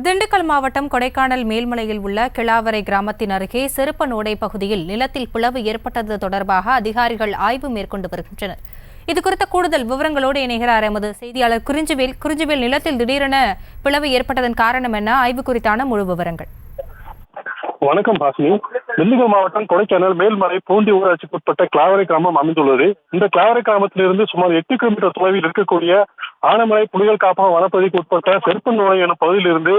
திண்டுக்கல் மாவட்டம் கொடைக்கானல் மேல்மலையில் உள்ள கிளாவரை கிராமத்தின் அருகே செருப்பனோடை பகுதியில் நிலத்தில் பிளவு ஏற்பட்டது தொடர்பாக அதிகாரிகள் ஆய்வு மேற்கொண்டு வருகின்றனர். இதுகுறித்த கூடுதல் விவரங்களோடு இணைகிறார் எமது செய்தியாளர் குறிஞ்சிவேல். நிலத்தில் திடீரென பிளவு ஏற்பட்டதன் காரணம் என்ன? ஆய்வு குறித்தான முழு விவரங்கள். வணக்கம் பாசினி. திண்டுக்கல் மாவட்டம் கொடைக்கானல் மேல்மலை பூண்டி ஊராட்சிக்குட்பட்ட கிளாவரை கிராமம் அமைந்துள்ளது. இந்த கிளாவரை கிராமத்திலிருந்து சுமார் 8 கிலோமீட்டர் தொலைவில் இருக்கக்கூடிய ஆனமலை புலிகள் காப்பக வனப்பகுதிக்கு உட்பட்ட செருப்பநோடை எனும் பகுதியிலிருந்து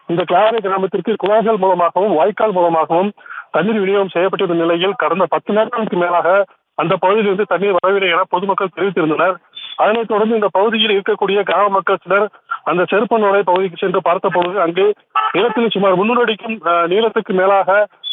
இந்த கிளாவரை கிராமத்திற்கு குழாய்கள் மூலமாகவும் வாய்க்கால் மூலமாகவும் தண்ணீர் விநியோகம் செய்யப்பட்டிருந்த நிலையில் கடந்த 10 நாட்களுக்கு மேலாக அந்த பகுதியிலிருந்து தண்ணீர் வரவில்லை என பொதுமக்கள் தெரிவித்திருந்தனர். அதனைத் தொடர்ந்து இந்த பகுதியில் இருக்கக்கூடிய கிராம மக்கள் சிலர் அந்த செருப்பநோடை பகுதிக்கு சென்று பார்த்தபொழுது அங்கு நிலத்தில் சுமார் 300 அடிக்கும் நீளத்துக்கு மேலாக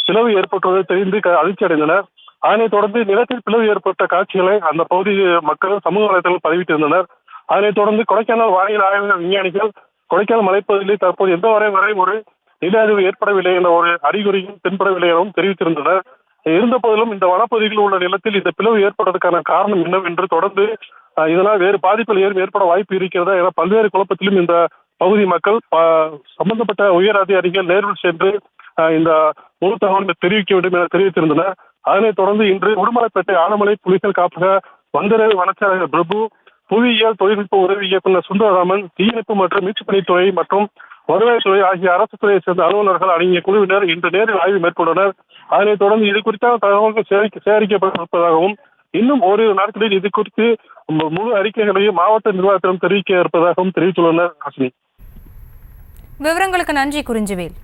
பிளவு ஏற்பட்டுள்ளதை தெரிந்து அதிர்ச்சி அடைந்தனர். அதனைத் தொடர்ந்து நிலத்தில் பிளவு ஏற்பட்ட காட்சிகளை அந்த பகுதி மக்கள் சமூக வலைதளத்தில் பதிவிட்டிருந்தனர். அதனைத் தொடர்ந்து கொடைக்கானல் வானிலை ஆய்வு விஞ்ஞானிகள் கொடைக்கானல் மலைப்பகுதியில் தற்போது எந்த வரை ஒரு நில அதிர்வு ஏற்படவில்லை என்ற ஒரு அறிகுறியும் தென்படவில்லை எனவும் தெரிவித்திருந்தனர். இருந்த போதிலும் இந்த வனப்பகுதியில் உள்ள நிலத்தில் இந்த பிளவு ஏற்படுவதற்கான காரணம் என்னவென்று தொடர்ந்து இதனால் வேறு பாதிப்புகள் ஏற்பட வாய்ப்பு இருக்கிறதா என பல்வேறு குழப்பத்திலும் இந்த பகுதி மக்கள் சம்பந்தப்பட்ட உயர் அதிகாரிகள் நேரில் சென்று இந்த முழு தகவல் தெரிவிக்க வேண்டும் என தெரிவித்திருந்தனர். அதனைத் தொடர்ந்து இன்று உடுமலைப்பேட்டை ஆனமலை புலிகள் காப்பக வந்தர வனச்சாளர் பிரபு, புவியியல் தொழில்நுட்ப உதவி இயக்குநர் சுந்தரராமன், தீயணைப்பு மற்றும் மீட்புப்பணித்துறை மற்றும் வருவாய்த்துறை ஆகிய அரசு துறையை சேர்ந்த அலுவலர்கள் அடங்கிய குழுவினர் இன்று நேரில் ஆய்வு மேற்கொண்டனர். அதனைத் தொடர்ந்து இது குறித்தான தகவல்கள் சேகரிக்கப்பட்டிருப்பதாகவும் இன்னும் ஓரிரு நாட்களில் இது குறித்து முழு அறிக்கைகளையும் மாவட்ட நிர்வாகத்திடம் தெரிவிக்க இருப்பதாகவும் தெரிவித்துள்ளனர். விவரங்களுக்கு நன்றி குறிஞ்சிவேல்.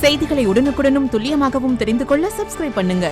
செய்திகளை உடனுக்குடனும் துல்லியமாகவும் தெரிந்து கொள்ள சப்ஸ்கிரைப் பண்ணுங்க.